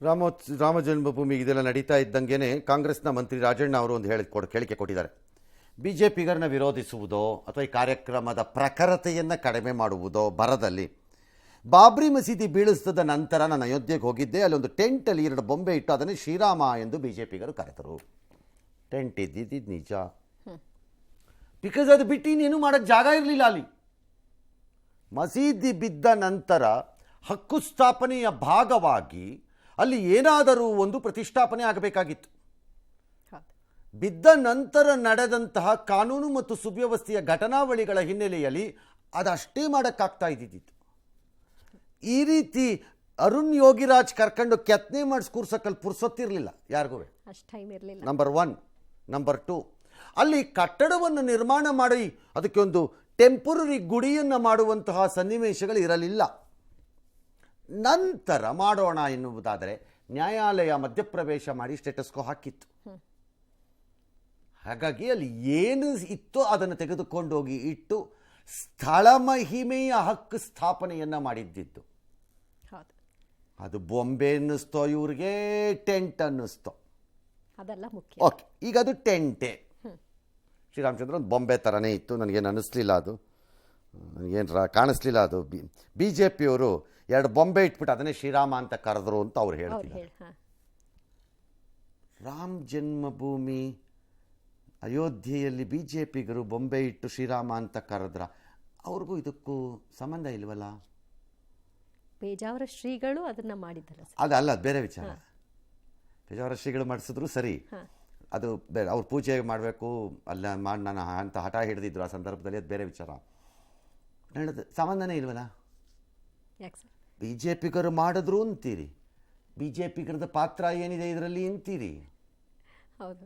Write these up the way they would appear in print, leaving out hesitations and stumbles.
ರಾಮ ಜನ್ಮಭೂಮಿ ಇದೆಲ್ಲ ನಡೀತಾ ಇದ್ದಂಗೆನೆ ಕಾಂಗ್ರೆಸ್ನ ಮಂತ್ರಿ ರಾಜಣ್ಣ ಅವರು ಒಂದು ಹೇಳಿಕೆ ಕೊಟ್ಟಿದ್ದಾರೆ. ಬಿಜೆಪಿಗರನ್ನ ವಿರೋಧಿಸುವುದೋ ಅಥವಾ ಈ ಕಾರ್ಯಕ್ರಮದ ಪ್ರಖರತೆಯನ್ನು ಕಡಿಮೆ ಮಾಡುವುದೋ ಬರದಲ್ಲಿ ಬಾಬ್ರಿ ಮಸೀದಿ ಬೀಳಿಸಿದ ನಂತರ ನಾನು ಅಯೋಧ್ಯೆಗೆ ಹೋಗಿದ್ದೆ. ಅಲ್ಲೊಂದು ಟೆಂಟಲ್ಲಿ 2 ಬೊಂಬೆ ಇಟ್ಟು ಅದನ್ನು ಶ್ರೀರಾಮ ಎಂದು ಬಿಜೆಪಿಗರು ಕರೆದರು. ಟೆಂಟ್ ಇದ್ದಿದ್ದು ನಿಜ, ಬಿಕಾಸ್ ಅದು ಬಿಟ್ಟು ಇನ್ನೇನು ಮಾಡೋಕ್ಕೆ ಜಾಗ ಇರಲಿಲ್ಲ. ಅಲ್ಲಿ ಮಸೀದಿ ಬಿದ್ದ ನಂತರ ಹಕ್ಕು ಸ್ಥಾಪನೆಯ ಭಾಗವಾಗಿ ಅಲ್ಲಿ ಏನಾದರೂ ಒಂದು ಪ್ರತಿಷ್ಠಾಪನೆ ಆಗಬೇಕಾಗಿತ್ತು. ಬಿದ್ದ ನಂತರ ನಡೆದಂತಹ ಕಾನೂನು ಮತ್ತು ಸುವ್ಯವಸ್ಥೆಯ ಘಟನಾವಳಿಗಳ ಹಿನ್ನೆಲೆಯಲ್ಲಿ ಅದಷ್ಟೇ ಮಾಡೋಕ್ಕಾಗ್ತಾ ಇದ್ದಿದ್ದು. ಈ ರೀತಿ ಅರುಣ್ ಯೋಗಿರಾಜ್ ಕರ್ಕೊಂಡು ಕೆತ್ತನೆ ಮಾಡಿಸಿ ಕೂರ್ಸಕ್ಕಲ್ಲಿ ಪುರ್ಸೊತ್ತಿರಲಿಲ್ಲ ಯಾರಿಗೂ. ನಂಬರ್ 1. ನಂಬರ್ 2, ಅಲ್ಲಿ ಕಟ್ಟಡವನ್ನು ನಿರ್ಮಾಣ ಮಾಡಿ ಅದಕ್ಕೆ ಒಂದು ಟೆಂಪರರಿ ಗುಡಿಯನ್ನು ಮಾಡುವಂತಹ ಸನ್ನಿವೇಶಗಳು ಇರಲಿಲ್ಲ. ನಂತರ ಮಾಡೋಣ ಎನ್ನುವುದಾದರೆ ನ್ಯಾಯಾಲಯ ಮಧ್ಯಪ್ರವೇಶ ಮಾಡಿ ಸ್ಟೇಟಸ್ಕೋ ಹಾಕಿತ್ತು. ಹಾಗಾಗಿ ಅಲ್ಲಿ ಏನು ಇತ್ತೋ ಅದನ್ನು ತೆಗೆದುಕೊಂಡೋಗಿ ಇಟ್ಟು ಸ್ಥಳ ಮಹಿಮೆಯ ಹಕ್ಕು ಸ್ಥಾಪನೆಯನ್ನು ಮಾಡಿದ್ದಿತ್ತು. ಅದು ಬೊಂಬೆ ಅನ್ನಿಸ್ತೋ, ಇವ್ರಿಗೆ ಟೆಂಟ್ ಅನ್ನಿಸ್ತೋ, ಅದೆಲ್ಲ ಮುಖ್ಯ. ಓಕೆ, ಈಗ ಅದು ಟೆಂಟೇ. ಶ್ರೀರಾಮಚಂದ್ರ ಒಂದು ಬೊಂಬೆ ಥರನೇ ಇತ್ತು, ನನಗೇನು ಅನ್ನಿಸ್ಲಿಲ್ಲ, ಅದು ನನಗೇನು ಕಾಣಿಸ್ಲಿಲ್ಲ. ಅದು ಬಿ ಜೆ ಪಿಯವರು 2 ಬೊಂಬೆ ಇಟ್ಬಿಟ್ಟು ಅದನ್ನೇ ಶ್ರೀರಾಮ ಅಂತ ಕರೆದ್ರು ಅಂತ ಅವ್ರು ಹೇಳ್ತಿದ್ದಾರೆ. ರಾಮ್ ಜನ್ಮಭೂಮಿ ಅಯೋಧ್ಯೆಯಲ್ಲಿ ಬಿ ಜೆ ಪಿಗರು ಬೊಂಬೆ ಇಟ್ಟು ಶ್ರೀರಾಮ ಅಂತ ಕರೆದ್ರ ಅವ್ರಿಗೂ ಇದಕ್ಕೂ ಸಂಬಂಧ ಇಲ್ವಲ್ಲ? ಪೇಜಾವರ ಶ್ರೀಗಳು ಅದನ್ನ ಮಾಡಿದ್ದಾರೆ. ಅದಲ್ಲ, ಅದು ಬೇರೆ ವಿಚಾರ. ಪೇಜಾವರ ಶ್ರೀಗಳು ಮಾಡಿಸಿದ್ರು ಸರಿ, ಅದು ಬೇರೆ. ಅವ್ರು ಪೂಜೆ ಮಾಡಬೇಕು ಅಲ್ಲ ಮಾಡಿ ನಾನು ಅಂತ ಹಠ ಹಿಡಿದಿದ್ರು ಆ ಸಂದರ್ಭದಲ್ಲಿ, ಅದು ಬೇರೆ ವಿಚಾರ. ಸಂಬಂಧನೇ ಇಲ್ವಲ್ಲ? ಬಿ ಜೆ ಪಿಗರು ಮಾಡಿದ್ರು ಅಂತೀರಿ, ಬಿ ಜೆ ಪಿಗರದ ಪಾತ್ರ ಏನಿದೆ ಇದರಲ್ಲಿ ಅಂತೀರಿ. ಹೌದು,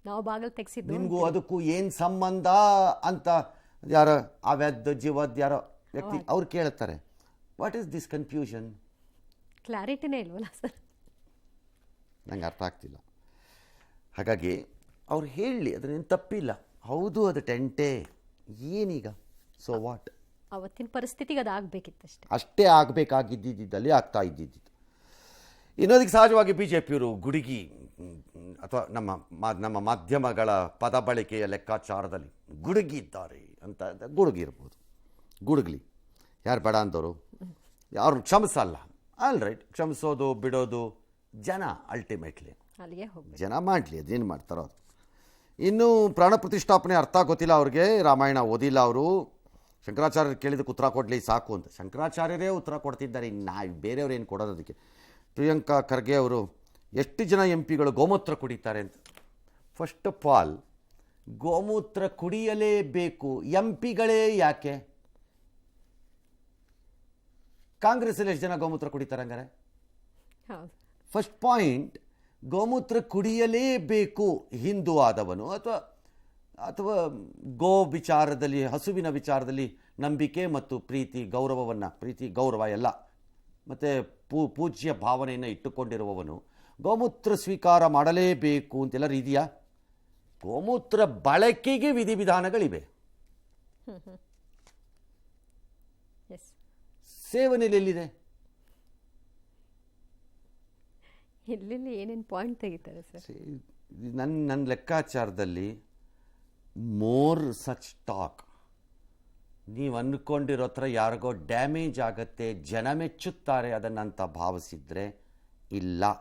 ನಾವು ಬಾಗಿಲು ತೆಗೆಸಿದ್ದು, ನಿಮಗೂ ಅದಕ್ಕೂ ಏನು ಸಂಬಂಧ ಅಂತ ಯಾರೋ ಅವ್ಯದ್ ಜೀವದ್ ಯಾರೋ ವ್ಯಕ್ತಿ ಅವ್ರು ಕೇಳುತ್ತಾರೆ. What is this confusion? ಕ್ಲಾರಿಟಿನೇ ಇಲ್ವಲ್ಲ ಸರ್, ನಂಗೆ ಅರ್ಥ ಆಗ್ತಿಲ್ಲ. ಹಾಗಾಗಿ ಅವ್ರು ಹೇಳಿ ಅದನ್ನೇನು ತಪ್ಪಿಲ್ಲ. ಹೌದು, ಅದು ಟೆಂಟೇ, ಏನೀಗ? So what? ಅವತ್ತಿನ ಪರಿಸ್ಥಿತಿಗೆ ಅದು ಆಗಬೇಕಿತ್ತಷ್ಟೇ, ಅಷ್ಟೇ ಆಗಬೇಕಾಗಿದ್ದಿದ್ದಲ್ಲಿ ಆಗ್ತಾ ಇದ್ದಿದ್ದು. ಇನ್ನೊಂದಕ್ಕೆ ಸಹಜವಾಗಿ ಬಿ ಜೆ ಪಿಯವರು ಗುಡುಗಿ ಅಥವಾ ನಮ್ಮ ಮಾಧ್ಯಮಗಳ ಪದ ಬಳಕೆಯ ಲೆಕ್ಕಾಚಾರದಲ್ಲಿ ಗುಡುಗಿದ್ದಾರೆ ಅಂತ. ಗುಡುಗಿರ್ಬೋದು, ಗುಡುಗಲಿ, ಯಾರು ಬೇಡ ಅಂತವರು, ಯಾರು ಕ್ಷಮಿಸಲ್ಲ. ಆಲ್ ರೈಟ್, ಕ್ಷಮಿಸೋದು ಬಿಡೋದು ಜನ, ಅಲ್ಟಿಮೇಟ್ಲಿ ಜನ ಮಾಡಲಿ, ಅದೇನು ಮಾಡ್ತಾರೋ ಅದು. ಇನ್ನು ಪ್ರಾಣ ಪ್ರತಿಷ್ಠಾಪನೆ ಅರ್ಥ ಗೊತ್ತಿಲ್ಲ ಅವ್ರಿಗೆ, ರಾಮಾಯಣ ಓದಿಲ್ಲ ಅವರು. ಶಂಕರಾಚಾರ್ಯರು ಕೇಳಿದಕ್ಕೆ ಉತ್ತರ ಕೊಡಲಿ ಸಾಕು ಅಂತ ಶಂಕರಾಚಾರ್ಯರೇ ಉತ್ತರ ಕೊಡ್ತಿದ್ದಾರೆ, ಇನ್ನು ಬೇರೆಯವ್ರು ಏನು ಕೊಡೋದು ಅದಕ್ಕೆ. ಪ್ರಿಯಾಂಕಾ ಖರ್ಗೆ ಅವರು ಎಷ್ಟು ಜನ ಎಂ ಪಿಗಳು ಗೋಮೂತ್ರ ಕುಡಿತಾರೆ ಅಂತ. ಫಸ್ಟ್ ಆಫ್ ಆಲ್, ಗೋಮೂತ್ರ ಕುಡಿಯಲೇಬೇಕು, ಎಂ ಪಿಗಳೇ ಯಾಕೆ? ಕಾಂಗ್ರೆಸ್ಸಲ್ಲಿ ಎಷ್ಟು ಜನ ಗೋಮೂತ್ರ ಕುಡಿತಾರೆ ಹಂಗಾರೆ? ಫಸ್ಟ್ ಪಾಯಿಂಟ್, ಗೋಮೂತ್ರ ಕುಡಿಯಲೇಬೇಕು ಹಿಂದೂ ಆದವನು ಅಥವಾ ಗೋ ವಿಚಾರದಲ್ಲಿ, ಹಸುವಿನ ವಿಚಾರದಲ್ಲಿ ನಂಬಿಕೆ ಮತ್ತು ಪ್ರೀತಿ ಗೌರವ ಎಲ್ಲ ಮತ್ತು ಪೂಜ್ಯ ಭಾವನೆಯನ್ನು ಇಟ್ಟುಕೊಂಡಿರುವವನು ಗೋಮೂತ್ರ ಸ್ವೀಕಾರ ಮಾಡಲೇಬೇಕು ಅಂತೆಲ್ಲರೂ ಇದೆಯಾ? ಗೋಮೂತ್ರ ಬಳಕೆಗೆ ವಿಧಿವಿಧಾನಗಳಿವೆ, ಸೇವನೆಯಲ್ಲಿ ಎಲ್ಲಿದೆ? ಎಲ್ಲೆಲ್ಲಿ ಏನೇನು ಪಾಯಿಂಟ್ ತೆಗಿತಾರೆ ಸರ್? ನನ್ನ ಲೆಕ್ಕಾಚಾರದಲ್ಲಿ ಮೋರ್ ಸಚ್ ಟಾಕ್, ನೀವು ಅಂದ್ಕೊಂಡಿರೋ ಥರ ಯಾರಿಗೋ ಡ್ಯಾಮೇಜ್ ಆಗುತ್ತೆ, ಜನ ಮೆಚ್ಚುತ್ತಾರೆ ಅದನ್ನಂತ ಭಾವಿಸಿದರೆ ಇಲ್ಲ,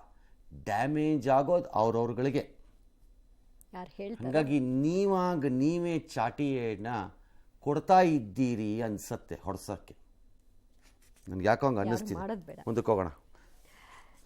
ಡ್ಯಾಮೇಜ್ ಆಗೋದು ಅವ್ರವ್ರುಗಳಿಗೆ. ಹಾಗಾಗಿ ನೀವೇ ಚಾಟಿಯನ್ನ ಕೊಡ್ತಾ ಇದ್ದೀರಿ ಅನ್ಸತ್ತೆ ಹೊಡ್ಸೋಕ್ಕೆ. ನನಗೆ ಯಾಕೋ ಹಂಗೆ ಅನ್ನಿಸ್ತಿದೆ. ಮುಂದಕ್ಕೆ ಹೋಗೋಣ.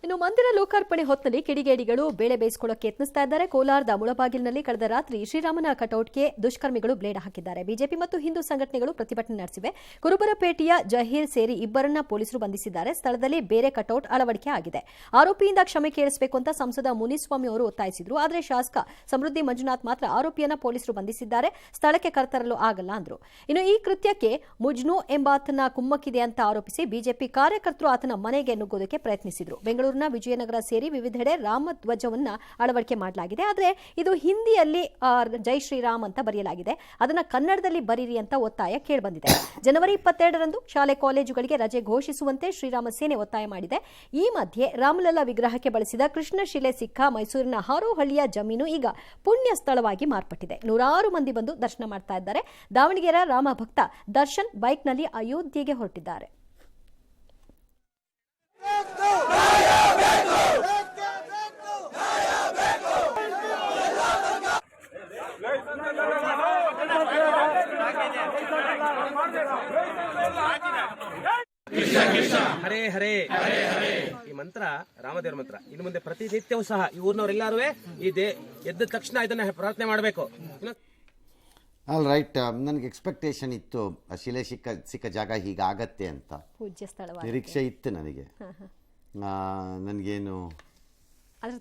ಇನ್ನು ಮಂದಿರ ಲೋಕಾರ್ಪಣೆ ಹೊತ್ತಲ್ಲಿ ಕಿಡಿಗೇಡಿಗಳು ಬೇಳೆ ಬೇಯಿಸಿಕೊಳ್ಳೋಕೆ ಯತ್ನಿಸ್ತಾ ಇದ್ದಾರೆ. ಕೋಲಾರದ ಮುಳಬಾಗಿಲಿನಲ್ಲಿ ಕಳೆದ ರಾತ್ರಿ ಶ್ರೀರಾಮನ ಕಟೌಟ್ಗೆ ದುಷ್ಕರ್ಮಿಗಳು ಬ್ಲೇಡ್ ಹಾಕಿದ್ದಾರೆ. ಬಿಜೆಪಿ ಮತ್ತು ಹಿಂದೂ ಸಂಘಟನೆಗಳು ಪ್ರತಿಭಟನೆ ನಡೆಸಿವೆ. ಕುರುಬರಪೇಟೆಯ ಜಹೀರ್ ಸೇರಿ 2 ಪೊಲೀಸರು ಬಂಧಿಸಿದ್ದಾರೆ. ಸ್ಥಳದಲ್ಲಿ ಬೇರೆ ಕಟೌಟ್ ಅಳವಡಿಕೆ ಆಗಿದೆ. ಆರೋಪಿಯಿಂದ ಕ್ಷಮೆ ಕೇಳಿಸಬೇಕು ಅಂತ ಸಂಸದ ಮುನಿಸ್ವಾಮಿ ಅವರು ಒತ್ತಾಯಿಸಿದ್ರು. ಆದರೆ ಶಾಸಕ ಸಮೃದ್ಧಿ ಮಂಜುನಾಥ್ ಮಾತ್ರ ಆರೋಪಿಯನ್ನ ಪೊಲೀಸರು ಬಂಧಿಸಿದ್ದಾರೆ, ಸ್ಥಳಕ್ಕೆ ಕರೆತರಲು ಆಗಲ್ಲ ಅಂದ್ರು. ಇನ್ನು ಈ ಕೃತ್ಯಕ್ಕೆ ಮುಜ್ನು ಎಂಬಾತನ ಕುಮ್ಮಕ್ಕಿದೆ ಅಂತ ಆರೋಪಿಸಿ ಬಿಜೆಪಿ ಕಾರ್ಯಕರ್ತರು ಆತನ ಮನೆಗೆ ನುಗ್ಗೋದಕ್ಕೆ ಪ್ರಯತ್ನಿಸಿದ್ರು. ಬೆಂಗಳೂರು ಬೆಂಗಳೂರಿನ ವಿಜಯನಗರ ಸೇರಿ ವಿವಿಧೆಡೆ ರಾಮಧ್ವಜವನ್ನ ಅಳವಡಿಕೆ ಮಾಡಲಾಗಿದೆ. ಆದರೆ ಇದು ಹಿಂದಿಯಲ್ಲಿ ಜೈ ಶ್ರೀರಾಮ್ ಅಂತ ಬರೆಯಲಾಗಿದೆ. ಅದನ್ನ ಕನ್ನಡದಲ್ಲಿ ಬರೀರಿ ಅಂತ ಒತ್ತಾಯ ಕೇಳಿಬಂದಿದೆ. ಜನವರಿ 22ರಂದು ಶಾಲೆ ಕಾಲೇಜುಗಳಿಗೆ ರಜೆ ಘೋಷಿಸುವಂತೆ ಶ್ರೀರಾಮ ಸೇನೆ ಒತ್ತಾಯ ಮಾಡಿದೆ. ಈ ಮಧ್ಯೆ ರಾಮಲಲ್ಲಾ ವಿಗ್ರಹಕ್ಕೆ ಬಳಸಿದ ಕೃಷ್ಣಶಿಲೆ ಸಿಕ್ಕ ಮೈಸೂರಿನ ಹಾರೋಹಳ್ಳಿಯ ಜಮೀನು ಈಗ ಪುಣ್ಯ ಸ್ಥಳವಾಗಿ ಮಾರ್ಪಟ್ಟಿದೆ. ನೂರಾರು ಮಂದಿ ಬಂದು ದರ್ಶನ ಮಾಡ್ತಾ ಇದ್ದಾರೆ. ದಾವಣಗೆರೆ ರಾಮ ಭಕ್ತ ದರ್ಶನ್ ಬೈಕ್ನಲ್ಲಿ ಅಯೋಧ್ಯೆಗೆ ಹೊರಟಿದ್ದಾರೆ. ಹರೇ ಹರೇ ಈ ಮಂತ್ರ ರಾಮದೇವ್ರ ಮಂತ್ರ. ಇನ್ನು ಮುಂದೆ ಪ್ರತಿನಿತ್ಯವೂ ಸಹ ಈ ಊರಿನವರೆಲ್ಲರೂ ಎದ್ದ ತಕ್ಷಣ ಇದನ್ನ ಪ್ರಾರ್ಥನೆ ಮಾಡಬೇಕು. ಆಲ್ ರೈಟ್, ನನಗೆ ಎಕ್ಸ್ಪೆಕ್ಟೇಷನ್ ಇತ್ತು ಆ ಶಿಲೆ ಸಿಕ್ಕ ಜಾಗ ಹೀಗಾಗತ್ತೆ ಅಂತ, ಪೂಜ್ಯ ಸ್ಥಳವಾಗಿ ನಿರೀಕ್ಷೆ ಇತ್ತು ನನಗೆ. ನನಗೇನು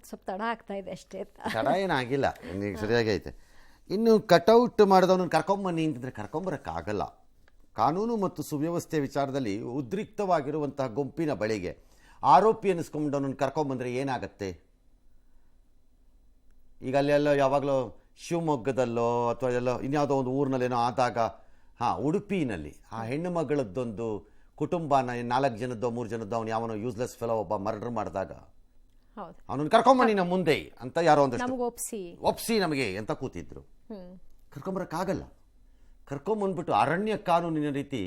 ಸ್ವಲ್ಪ ತಡ ಆಗ್ತಾ ಇದೆ ಅಷ್ಟೇ. ತಡ ಏನಾಗಿಲ್ಲ, ನನಗೆ ಸರಿಯಾಗಿ ಐತೆ. ಇನ್ನು ಕಟೌಟ್ ಮಾಡಿದವನನ್ನು ಕರ್ಕೊಂಬನ್ನಿ ಅಂತಂದರೆ ಕರ್ಕೊಂಬರೋಕ್ಕಾಗಲ್ಲ. ಕಾನೂನು ಮತ್ತು ಸುವ್ಯವಸ್ಥೆ ವಿಚಾರದಲ್ಲಿ ಉದ್ರಿಕ್ತವಾಗಿರುವಂತಹ ಗುಂಪಿನ ಬಳಿಗೆ ಆರೋಪಿ ಅನ್ನಿಸ್ಕೊಂಡವನನ್ನು ಕರ್ಕೊಂಬಂದರೆ ಏನಾಗತ್ತೆ? ಈಗ ಅಲ್ಲೆಲ್ಲೋ ಯಾವಾಗಲೋ ಶಿವಮೊಗ್ಗದಲ್ಲೋ ಅಥವಾ ಎಲ್ಲೋ ಇನ್ಯಾವುದೋ ಒಂದು ಊರಿನಲ್ಲೇನೋ ಆದಾಗ, ಉಡುಪಿನಲ್ಲಿ ಆ ಹೆಣ್ಣು ಮಗಳದ್ದೊಂದು ಕುಟುಂಬನ 4 ಜನದ್ದೋ 3 ಜನದ್ದೋ ಅವನು ಯಾವನೋ ಯೂಸ್ಲೆಸ್ ಫೆಲೋ ಒಬ್ಬ ಮರ್ಡರ್ ಮಾಡಿದಾಗ ಅವನನ್ನು ಕರ್ಕೊಂಬನ್ನಿ ನಮ್ಮ ಮುಂದೆ ಅಂತ ಯಾರೋ ಒಂದಷ್ಟು ಒಪ್ಸಿ ನಮಗೆ ಅಂತ ಕೂತಿದ್ರು. ಕರ್ಕೊಂಬರಕ್ಕಾಗಲ್ಲ. ಕರ್ಕೊಂಬಂದ್ಬಿಟ್ಟು ಅರಣ್ಯ ಕಾನೂನಿನ ರೀತಿ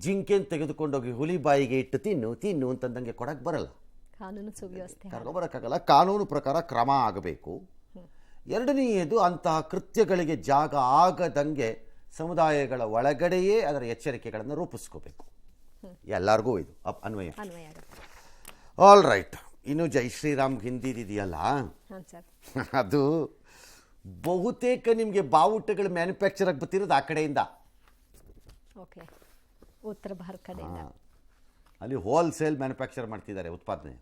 ಜಿಂಕೆನ್ ತೆಗೆದುಕೊಂಡೋಗಿ ಹುಲಿ ಬಾಯಿಗೆ ಇಟ್ಟು ತಿನ್ನು ಅಂತಂದಂಗೆ ಕೊಡಕ್ಕೆ ಬರಲ್ಲ. ಕಾನೂನು ಸುವ್ಯವಸ್ಥೆ ಕರ್ಕೊಂಬರಕ್ಕಾಗಲ್ಲ. ಕಾನೂನು ಪ್ರಕಾರ ಕ್ರಮ ಆಗಬೇಕು. ಎರಡನೆಯದು, ಅಂತಹ ಕೃತ್ಯಗಳಿಗೆ ಜಾಗ ಆಗದಂಗೆ ಸಮುದಾಯಗಳ ಒಳಗಡೆಯೇ ಅದರ ಎಚ್ಚರಿಕೆಗಳನ್ನು ರೂಪಿಸ್ಕೋಬೇಕು. ಎಲ್ಲರಿಗೂ ಇದು ಅನ್ವಯ. All right. ಇನ್ನು ಜೈ ಶ್ರೀರಾಮ್ ಹಿಂದಿದೆಯಲ್ಲ, ಅದು ಬಹುತೇಕ ನಿಮಗೆ ಬಾವುಟಗಳು ಮ್ಯಾನುಫ್ಯಾಕ್ಚರ್ ಆಗಿ ಬರ್ತಿರೋದು ಆ ಕಡೆಯಿಂದ, ಉತ್ತರ ಭಾರತ ಕಡೆಯಿಂದ. ಅಲ್ಲಿ ಹೋಲ್ಸೇಲ್ ಮ್ಯಾನುಫ್ಯಾಕ್ಚರ್ ಮಾಡ್ತಿದ್ದಾರೆ ಉತ್ಪಾದನೆ.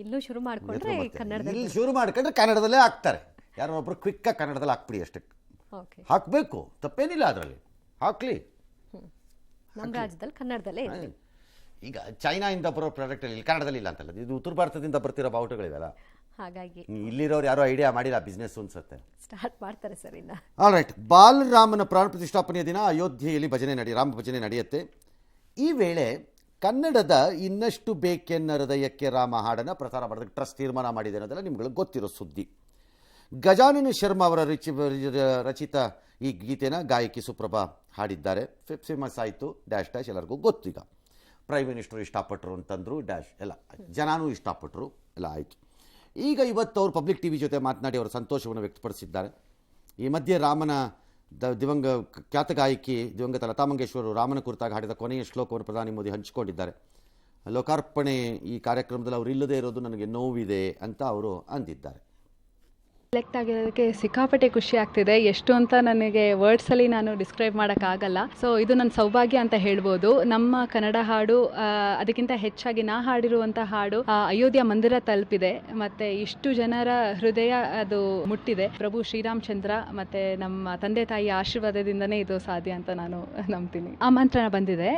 ಇಲ್ಲೂ ಶುರು ಮಾಡ್ಕೊಂಡ್ರೆ ಇಲ್ಲಿ ಶುರು ಮಾಡ್ಕೊಂಡ್ರೆ ಕನ್ನಡದಲ್ಲೇ ಹಾಕ್ತಾರೆ. ಯಾರೋ ಒಬ್ರು ಕ್ವಿಕ್ಕಾಗಿ ಕನ್ನಡದಲ್ಲಿ ಹಾಕ್ಬಿಡಿ ಅಷ್ಟೇ. ಹಾಕಬೇಕು, ತಪ್ಪೇನಿಲ್ಲ ಅದರಲ್ಲಿ, ಹಾಕ್ಲಿ. ನಮ್ಮ ರಾಜ್ಯದಲ್ಲಿ ಕನ್ನಡದಲ್ಲೇ. ಈಗ ಚೈನಾದಿಂದ ಬರೋ ಪ್ರಾಡಕ್ಟ್ ಇಲ್ಲಿ ಕನ್ನಡದಲ್ಲಿ ಇಲ್ಲ ಅಂತಲ್ಲ, ಇದು ಉತ್ತರ ಭಾರತದಿಂದ ಬರ್ತಿರೋ ಬಾವುಟಗಳಿವೆಲ್ಲ. ಹಾಗಾಗಿ ಇಲ್ಲಿರೋರು ಯಾರೋ ಐಡಿಯಾ ಮಾಡಿಲ್ಲ, ಬಿಸ್ನೆಸ್ ಅನ್ಸುತ್ತೆ, ಸ್ಟಾರ್ಟ್ ಮಾಡ್ತಾರೆ ಸರ್. ಇನ್ನ ಆಲ್ ರೈಟ್. ಬಾಲರಾಮನ ಪ್ರಾಣ ಪ್ರತಿಷ್ಠಾಪನೆಯ ದಿನ ಅಯೋಧ್ಯೆಯಲ್ಲಿ ರಾಮ ಭಜನೆ ನಡೆಯುತ್ತೆ. ಈ ವೇಳೆ ಕನ್ನಡದ ಇನ್ನಷ್ಟು ಬೇಕೆನ್ನ ಹೃದಯಕ್ಕೆ ರಾಮ ಹಾಡನ್ನು ಪ್ರಸಾರ ಮಾಡೋದಕ್ಕೆ ಟ್ರಸ್ಟ್ ತೀರ್ಮಾನ ಮಾಡಿದೆ ಅನ್ನೋದೆಲ್ಲ ನಿಮ್ಗಳಿಗೆ ಗೊತ್ತಿರೋ ಸುದ್ದಿ. ಗಜಾನನ ಶರ್ಮಾ ಅವರ ರಚಿತ ಈ ಗೀತೆನ ಗಾಯಕಿ ಸುಪ್ರಭಾ ಹಾಡಿದ್ದಾರೆ. ಫೇಮಸ್ ಆಯಿತು ಡ್ಯಾಶ್ ಡ್ಯಾಶ್ ಎಲ್ಲರಿಗೂ ಗೊತ್ತು. ಈಗ ಪ್ರೈಮ್ ಮಿನಿಸ್ಟರ್ ಇಷ್ಟಪಟ್ಟರು ಅಂತಂದರು, ಡ್ಯಾಶ್ ಎಲ್ಲ ಜನನೂ ಇಷ್ಟಪಟ್ಟರು, ಎಲ್ಲ ಆಯಿತು. ಈಗ ಇವತ್ತು ಅವರು ಪಬ್ಲಿಕ್ ಟಿ ವಿ ಜೊತೆ ಮಾತನಾಡಿ ಅವರ ಸಂತೋಷವನ್ನು ವ್ಯಕ್ತಪಡಿಸಿದ್ದಾರೆ. ಈ ಮಧ್ಯೆ ರಾಮನ ಖ್ಯಾತ ಗಾಯಕಿ ದಿವಂಗತ ಲತಾ ಮಂಗೇಶ್ವರ್ ರಾಮನ ಕುರಿತಾಗಿ ಹಾಡಿದ ಕೊನೆಯ ಶ್ಲೋಕವನ್ನು ಪ್ರಧಾನಿ ಮೋದಿ ಹಂಚಿಕೊಂಡಿದ್ದಾರೆ. ಲೋಕಾರ್ಪಣೆ ಈ ಕಾರ್ಯಕ್ರಮದಲ್ಲಿ ಅವರು ಇಲ್ಲದೇ ಇರೋದು ನನಗೆ ನೋವಿದೆ ಅಂತ ಅವರು ಅಂದಿದ್ದಾರೆ. ಸೆಲೆಕ್ಟ್ ಆಗಿರೋದಕ್ಕೆ ಸಿಕ್ಕಾಪಟ್ಟೆ ಖುಷಿ ಆಗ್ತಿದೆ. ಎಷ್ಟು ಅಂತ ನನಗೆ ವರ್ಡ್ಸಲ್ಲಿ ನಾನು ಡಿಸ್ಕ್ರೈಬ್ ಮಾಡೋಕ್ಕಾಗಲ್ಲ. ಸೊ ಇದು ನನ್ನ ಸೌಭಾಗ್ಯ ಅಂತ ಹೇಳ್ಬೋದು. ನಮ್ಮ ಕನ್ನಡ ಹಾಡು, ಅದಕ್ಕಿಂತ ಹೆಚ್ಚಾಗಿ ನಾ ಹಾಡಿರುವಂಥ ಹಾಡು ಅಯೋಧ್ಯ ಮಂದಿರ ತಲುಪಿದೆ, ಮತ್ತು ಇಷ್ಟು ಜನರ ಹೃದಯ ಅದು ಮುಟ್ಟಿದೆ. ಪ್ರಭು ಶ್ರೀರಾಮಚಂದ್ರ ಮತ್ತು ನಮ್ಮ ತಂದೆ ತಾಯಿಯ ಆಶೀರ್ವಾದದಿಂದನೇ ಇದು ಸಾಧ್ಯ ಅಂತ ನಾನು ನಂಬ್ತೀನಿ. ಆಮಂತ್ರಣ ಬಂದಿದೆ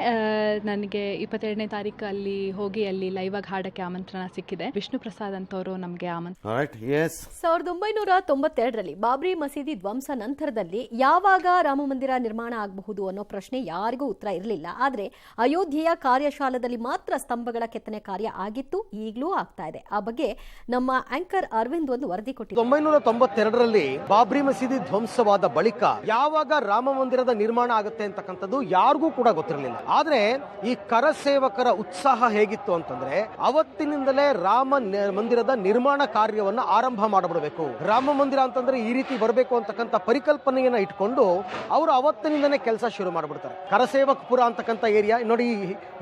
ನನಗೆ. 22ನೇ ತಾರೀಕು ಅಲ್ಲಿ ಹೋಗಿ ಅಲ್ಲಿ ಲೈವ್ ಆಗಿ ಹಾಡೋಕ್ಕೆ ಆಮಂತ್ರಣ ಸಿಕ್ಕಿದೆ. ವಿಷ್ಣು ಪ್ರಸಾದ್ ಅಂತವರು ನಮಗೆ ಆಮಂತ್ರಣ. 1992ರಲ್ಲಿ ಬಾಬ್ರಿ ಮಸೀದಿ ಧ್ವಂಸ ನಂತರದಲ್ಲಿ ಯಾವಾಗ ರಾಮ ಮಂದಿರ ನಿರ್ಮಾಣ ಆಗಬಹುದು ಅನ್ನೋ ಪ್ರಶ್ನೆ ಯಾರಿಗೂ ಉತ್ತರ ಇರಲಿಲ್ಲ. ಆದರೆ ಅಯೋಧ್ಯೆಯ ಕಾರ್ಯಶಾಲದಲ್ಲಿ ಮಾತ್ರ ಸ್ತಂಭಗಳ ಕೆತ್ತನೆ ಕಾರ್ಯ ಆಗಿತ್ತು, ಈಗಲೂ ಆಗ್ತಾ ಇದೆ. ಆ ಬಗ್ಗೆ ನಮ್ಮ ಆಂಕರ್ ಅರವಿಂದ್ ಒಂದು ವರದಿ ಕೊಟ್ಟಿದ್ದಾರೆ. 1992ರಲ್ಲಿ ಬಾಬ್ರಿ ಮಸೀದಿ ಧ್ವಂಸವಾದ ಬಳಿಕ ಯಾವಾಗ ರಾಮ ಮಂದಿರದ ನಿರ್ಮಾಣ ಆಗುತ್ತೆ ಅಂತಕ್ಕಂಥದ್ದು ಯಾರಿಗೂ ಕೂಡ ಗೊತ್ತಿರಲಿಲ್ಲ. ಆದ್ರೆ ಈ ಕರಸೇವಕರ ಉತ್ಸಾಹ ಹೇಗಿತ್ತು ಅಂತಂದ್ರೆ, ಅವತ್ತಿನಿಂದಲೇ ರಾಮ ಮಂದಿರದ ನಿರ್ಮಾಣ ಕಾರ್ಯವನ್ನ ಆರಂಭ ಮಾಡಬಿಡಬೇಕು. ರಾಮ ಮಂದಿರ ಅಂತಂದ್ರೆ ಈ ರೀತಿ ಬರಬೇಕು ಅಂತಕ್ಕಂಥ ಪರಿಕಲ್ಪನೆಯನ್ನ ಇಟ್ಕೊಂಡು ಅವರು ಅವತ್ತಿನಿಂದನೇ ಕೆಲಸ ಶುರು ಮಾಡಿಬಿಡ್ತಾರೆ. ಕರಸೇವಕಪುರ ಅಂತಕ್ಕಂಥ ಏರಿಯಾ ನೋಡಿ,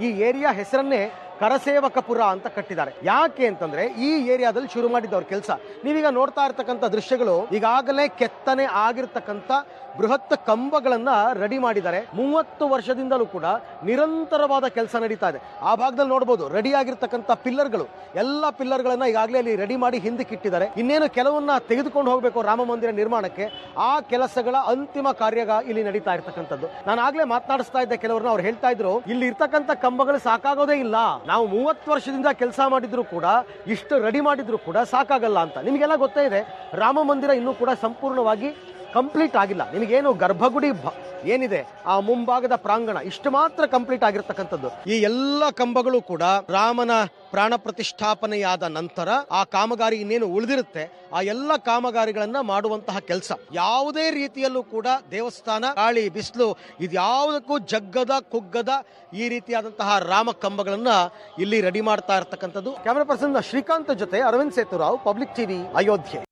ಈ ಏರಿಯಾ ಹೆಸರನ್ನೇ ಕರಸೇವಕಪುರ ಅಂತ ಕಟ್ಟಿದ್ದಾರೆ. ಯಾಕೆ ಅಂತಂದ್ರೆ ಈ ಏರಿಯಾದಲ್ಲಿ ಶುರು ಮಾಡಿದ್ದವ್ರ ಕೆಲಸ. ನೀವೀಗ ನೋಡ್ತಾ ಇರ್ತಕ್ಕಂಥ ದೃಶ್ಯಗಳು ಈಗಾಗಲೇ ಕೆತ್ತನೆ ಆಗಿರ್ತಕ್ಕಂಥ ಬೃಹತ್ ಕಂಬಗಳನ್ನ ರೆಡಿ ಮಾಡಿದ್ದಾರೆ. 30 ವರ್ಷದಿಂದಲೂ ಕೂಡ ನಿರಂತರವಾದ ಕೆಲಸ ನಡೀತಾ ಇದೆ. ಆ ಭಾಗದಲ್ಲಿ ನೋಡಬಹುದು ರೆಡಿ ಆಗಿರ್ತಕ್ಕಂಥ ಪಿಲ್ಲರ್ಗಳು, ಎಲ್ಲ ಪಿಲ್ಲರ್ಗಳನ್ನ ಈಗಾಗಲೇ ಅಲ್ಲಿ ರೆಡಿ ಮಾಡಿ ಹಿಂದಕ್ಕಿಟ್ಟಿದ್ದಾರೆ. ಇನ್ನೇನು ಕೆಲವನ್ನ ತೆಗೆದುಕೊಂಡು ಹೋಗಬೇಕು ರಾಮ ಮಂದಿರ ನಿರ್ಮಾಣಕ್ಕೆ. ಆ ಕೆಲಸಗಳ ಅಂತಿಮ ಕಾರ್ಯ ಇಲ್ಲಿ ನಡೀತಾ ಇರ್ತಕ್ಕಂಥದ್ದು. ನಾನು ಆಗ್ಲೇ ಮಾತನಾಡಿಸ್ತಾ ಇದ್ದೆ ಕೆಲವ್ರನ್ನ, ಅವ್ರು ಹೇಳ್ತಾ ಇದ್ರು ಇಲ್ಲಿ ಇರ್ತಕ್ಕಂಥ ಕಂಬಗಳು ಸಾಕಾಗೋದೇ ಇಲ್ಲ, ನಾವು 30 ವರ್ಷದಿಂದ ಕೆಲಸ ಮಾಡಿದ್ರು ಕೂಡ ಇಷ್ಟು ರೆಡಿ ಮಾಡಿದ್ರು ಕೂಡ ಸಾಕಾಗಲ್ಲ ಅಂತ. ನಿಮಗೆಲ್ಲ ಗೊತ್ತೇ ಇದೆ, ರಾಮ ಮಂದಿರ ಇನ್ನೂ ಕೂಡ ಸಂಪೂರ್ಣವಾಗಿ ಕಂಪ್ಲೀಟ್ ಆಗಿಲ್ಲ. ನಿಮಗೇನು ಗರ್ಭಗುಡಿ ಏನಿದೆ ಆ ಮುಂಭಾಗದ ಪ್ರಾಂಗಣ ಇಷ್ಟು ಮಾತ್ರ ಕಂಪ್ಲೀಟ್ ಆಗಿರ್ತಕ್ಕಂಥದ್ದು. ಈ ಎಲ್ಲ ಕಂಬಗಳು ಕೂಡ ರಾಮನ ಪ್ರಾಣ ಪ್ರತಿಷ್ಠಾಪನೆಯಾದ ನಂತರ ಆ ಕಾಮಗಾರಿ ಇನ್ನೇನು ಉಳಿದಿರುತ್ತೆ ಆ ಎಲ್ಲ ಕಾಮಗಾರಿಗಳನ್ನ ಮಾಡುವಂತಹ ಕೆಲಸ. ಯಾವುದೇ ರೀತಿಯಲ್ಲೂ ಕೂಡ ದೇವಸ್ಥಾನ ಗಾಳಿ ಬಿಸಿಲು ಇದ್ಯಾವುದಕ್ಕೂ ಜಗ್ಗದ ಕುಗ್ಗದ ಈ ರೀತಿಯಾದಂತಹ ರಾಮ ಕಂಬಗಳನ್ನ ಇಲ್ಲಿ ರೆಡಿ ಮಾಡ್ತಾ ಇರ್ತಕ್ಕಂಥದ್ದು. ಕ್ಯಾಮರಾ ಪರ್ಸನ್ ಶ್ರೀಕಾಂತ್ ಜೊತೆ ಅರವಿಂದ್ ಸೇತುರಾವ್, ಪಬ್ಲಿಕ್ ಟಿವಿ, ಅಯೋಧ್ಯೆ.